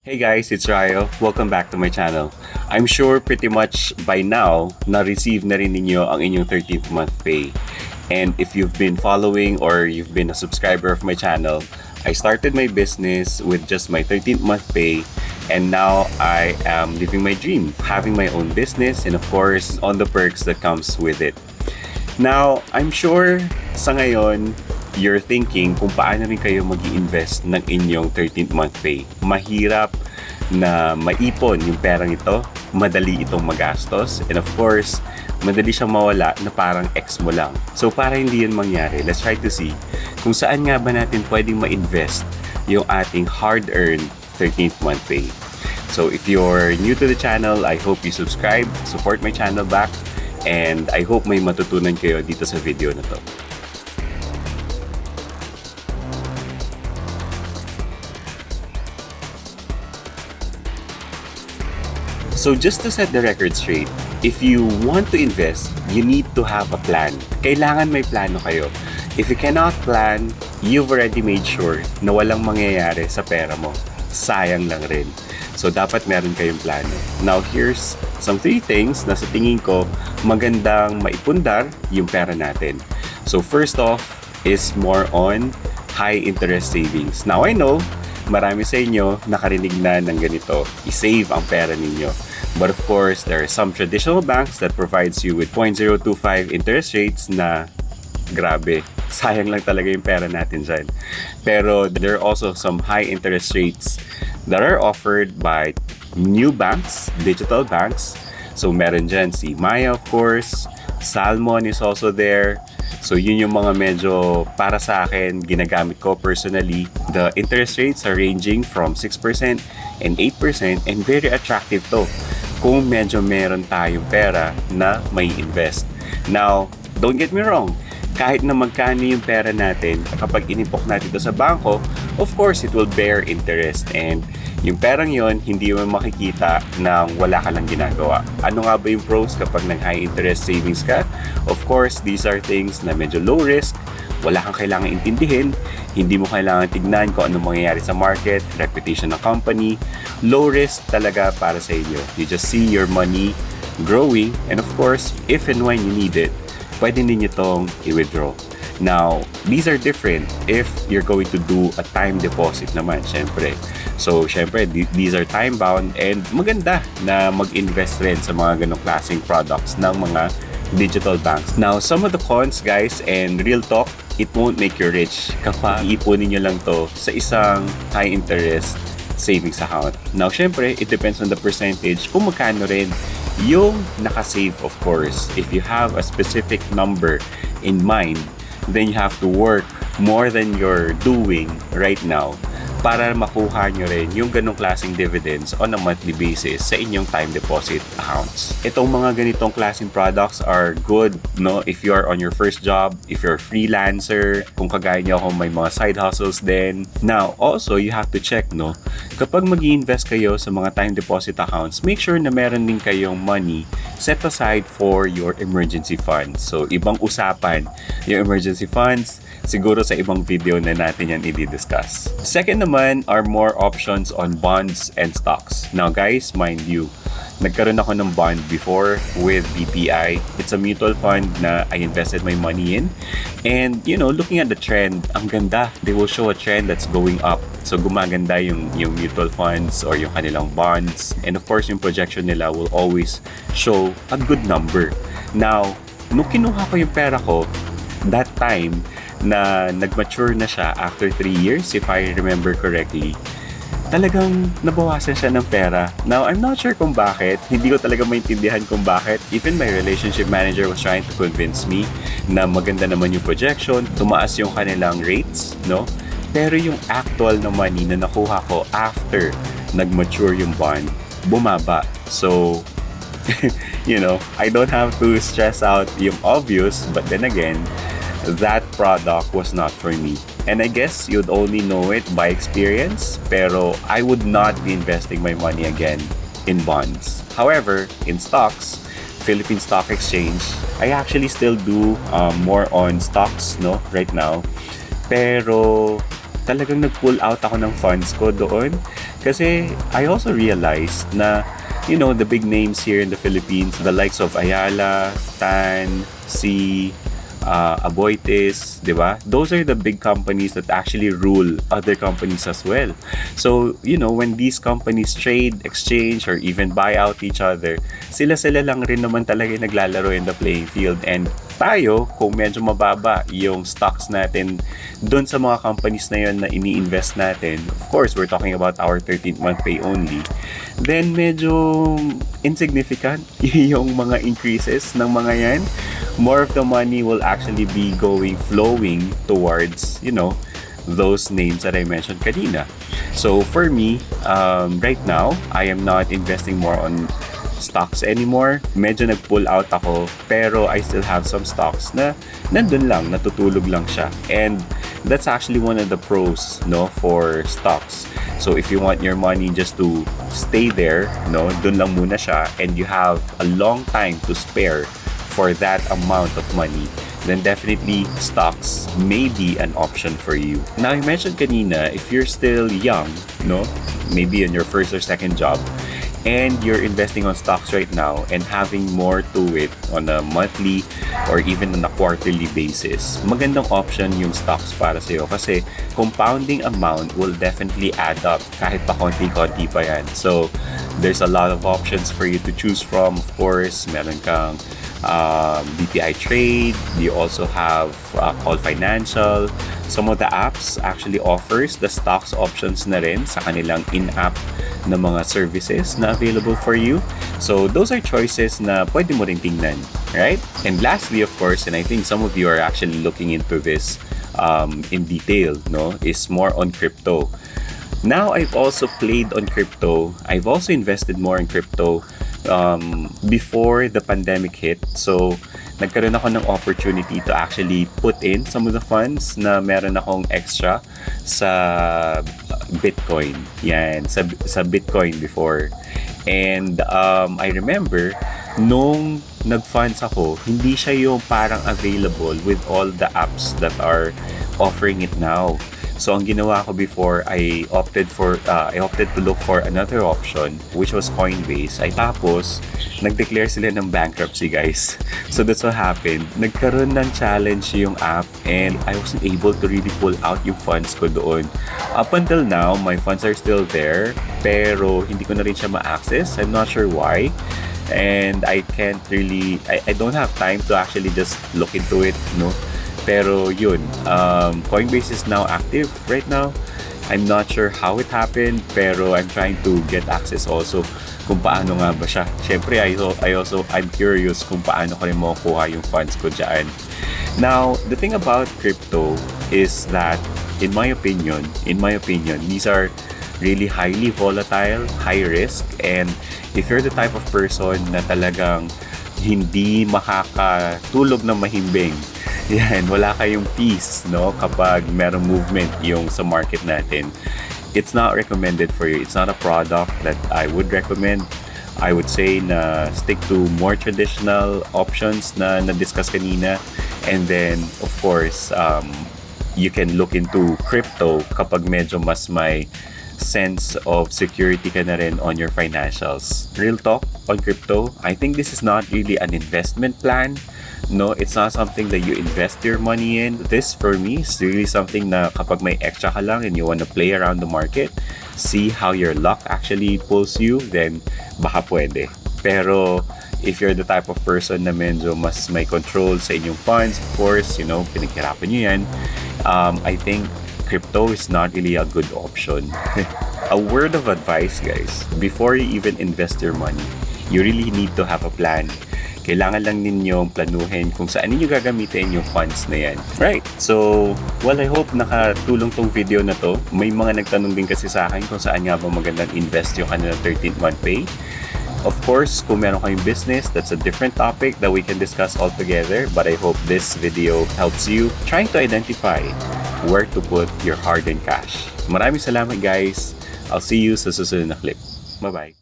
Hey guys, it's Ryo. Welcome back to my channel. I'm sure pretty much by now, na-receive na rin ninyo ang inyong 13th month pay. And if you've been following or you've been a subscriber of my channel, I started my business with just my 13th month pay, and now I am living my dream, having my own business, and of course, on the perks that comes with it. Now, I'm sure sa ngayon, you're thinking kung paano rin kayo mag-i-invest ng inyong 13th month pay. Mahirap na maipon yung perang ito, madali itong magastos, and of course, madali siyang mawala na parang ex mo lang. So para hindi yun mangyari, let's try to see kung saan nga ba natin pwedeng ma-invest yung ating hard-earned 13th month pay. So if you're new to the channel, I hope you subscribe, support my channel back, and I hope may matutunan kayo dito sa video na to. So just to set the record straight, if you want to invest, you need to have a plan. Kailangan may plano kayo. If you cannot plan, you've already made sure na walang mangyayari sa pera mo. Sayang lang rin. So dapat meron kayong plano. Now here's some 3 things na sa tingin ko magandang maipundar yung pera natin. So first off is more on high interest savings. Now I know, marami sa inyo nakarinig na ng ganito, i-save ang pera ninyo. But of course, there are some traditional banks that provides you with 0.025 interest rates na grabe. Sayang lang talaga yung pera natin dyan. Pero there are also some high interest rates that are offered by new banks, digital banks. So meron dyan si Maya of course, Salmon is also there. So yun yung mga medyo para sa akin ginagamit ko personally. The interest rates are ranging from 6% and 8% and very attractive to kung medyo meron tayong pera na may invest. Now, don't get me wrong, kahit na magkano yung pera natin, kapag inipok natin ito sa bangko, of course, it will bear interest, and yung perang yon hindi mo makikita nang wala ka lang ginagawa. Ano nga ba yung pros kapag nag-high interest savings ka? Of course, these are things na medyo low risk, wala kang kailangan intindihin, hindi mo kailangan tignan kung ano mangyayari sa market, reputation ng company. Low risk talaga para sa inyo. You just see your money growing, and of course, if and when you need it, pwede ninyo itong i-withdraw. Now, these are different if you're going to do a time deposit naman, syempre. So, syempre, these are time-bound, and maganda na mag-invest rin sa mga ganong klaseng products ng mga digital banks. Now, some of the cons, guys, and real talk, it won't make you rich kapag iipunin nyo lang to sa isang high-interest savings account. Now, syempre, it depends on the percentage kung magkano rin yung nakasave, of course. If you have a specific number in mind, then you have to work more than you're doing right now para makuha nyo rin yung ganong klaseng dividends on a monthly basis sa inyong time deposit accounts. Itong mga ganitong klaseng products are good, no? If you are on your first job, if you're a freelancer, kung kagaya nyo kung may mga side hustles din. Now, also, you have to check, no? Kapag mag-i-invest kayo sa mga time deposit accounts, make sure na meron din kayong money set aside for your emergency funds. So, ibang usapan yung emergency funds. Siguro sa ibang video na natin yan i-discuss. Second naman are more options on bonds and stocks. Now guys, mind you, nagkaroon ako ng bond before with BPI. It's a mutual fund na I invested my money in. And you know, looking at the trend, ang ganda. They will show a trend that's going up. So gumaganda yung mutual funds or yung kanilang bonds. And of course, yung projection nila will always show a good number. Now, nung kinuha ko yung pera ko, that time, na nag-mature na siya after 3 years, if I remember correctly, talagang nabawasan siya ng pera. Now, I'm not sure kung bakit. Hindi ko talaga maintindihan kung bakit. Even my relationship manager was trying to convince me na maganda naman yung projection, tumaas yung kanilang rates, no? Pero yung actual na money na nakuha ko after nag-mature yung bond, bumaba. So, you know, I don't have to stress out yung obvious, but then again, that product was not for me. And I guess you'd only know it by experience, pero I would not be investing my money again in bonds. However, in stocks, Philippine Stock Exchange, I actually still do more on stocks, no, right now. Pero talagang nag-pull out ako ng funds ko doon Kasi I also realized na, you know, the big names here in the Philippines, the likes of Ayala, Tan, C, Aboitiz, di ba? Those are the big companies that actually rule other companies as well. So, you know, when these companies trade, exchange, or even buy out each other, sila-sila lang rin naman talaga yung naglalaro in the playing field. And tayo, kung medyo mababa yung stocks natin doon sa mga companies na yun na ini-invest natin, of course, we're talking about our 13th month pay only, then medyo insignificant yung mga increases ng mga yan. More of the money will actually be flowing towards, you know, those names that I mentioned kanina. So for me, right now, I am not investing more on stocks anymore. Medyo nag-pull out ako, pero I still have some stocks na nandun lang, natutulog lang siya. And that's actually one of the pros, no, for stocks. So if you want your money just to stay there, no, dun lang muna siya, and you have a long time to spare for that amount of money, then definitely stocks may be an option for you. Now, I mentioned kanina, if you're still young, no, maybe in your first or second job, and you're investing on stocks right now and having more to it on a monthly or even on a quarterly basis, magandang option yung stocks para sa'yo kasi compounding amount will definitely add up kahit pa konti-konti pa yan. So, there's a lot of options for you to choose from. Of course, meron kang BPI Trade. You also have Call Financial. Some of the apps actually offers the stocks options na rin sa kanilang in-app na mga services na available for you. So those are choices na pwede mo rin tingnan, right? And lastly, of course, and I think some of you are actually looking into this in detail, no, is more on crypto. Now, I've also played on crypto. I've also invested more in crypto before the pandemic hit. So, nagkaroon ako ng opportunity to actually put in some of the funds na meron akong extra sa Bitcoin. Yan, sa Bitcoin before. And I remember, nung nag-funds ako, hindi siya yung parang available with all the apps that are offering it now. So, ang ginawa ko before, I opted to look for another option, which was Coinbase. Tapos, nag-declare sila ng bankruptcy, guys. So, that's what happened. Nagkaroon ng challenge yung app and I wasn't able to really pull out yung funds ko doon. Up until now, my funds are still there, pero hindi ko na rin siya ma-access. I'm not sure why. And I don't have time to actually just look into it, no? Pero yun, Coinbase is now active right now. I'm not sure how it happened, pero I'm trying to get access also kung paano nga ba siya. Siyempre, I'm curious kung paano ko rin makukuha yung funds ko dyan. Now, the thing about crypto is that, in my opinion, these are really highly volatile, high risk, and if you're the type of person na talagang hindi makakatulog ng mahimbing, yan, wala kayong peace, no, kapag merong movement yung sa market natin, it's not recommended for you. It's not a product that I would recommend. I would say na stick to more traditional options na na-discuss kanina, and then of course you can look into crypto kapag medyo mas may sense of security ka na rin on your financials. Real talk on crypto, I think this is not really an investment plan. No, it's not something that you invest your money in. This, for me, is really something na kapag may extra ka lang and you want to play around the market, see how your luck actually pulls you, then baka pwede. Pero, if you're the type of person na medyo mas may control sa inyong funds, of course, you know, pinaghirapan nyo yan, I think crypto is not really a good option. A word of advice, guys, before you even invest your money, you really need to have a plan. Kailangan lang ninyong planuhin kung saan ninyo gagamitin yung funds na yan. Right. So, well, I hope nakatulong tong video na to. May mga nagtanong din kasi sa akin kung saan nga ba magandang invest yung kanilang 13th month pay. Of course, kung meron kayong business, that's a different topic that we can discuss all together. But I hope this video helps you trying to identify where to put your hard-earned cash. Maraming salamat, guys. I'll see you sa susunod na clip. Bye-bye.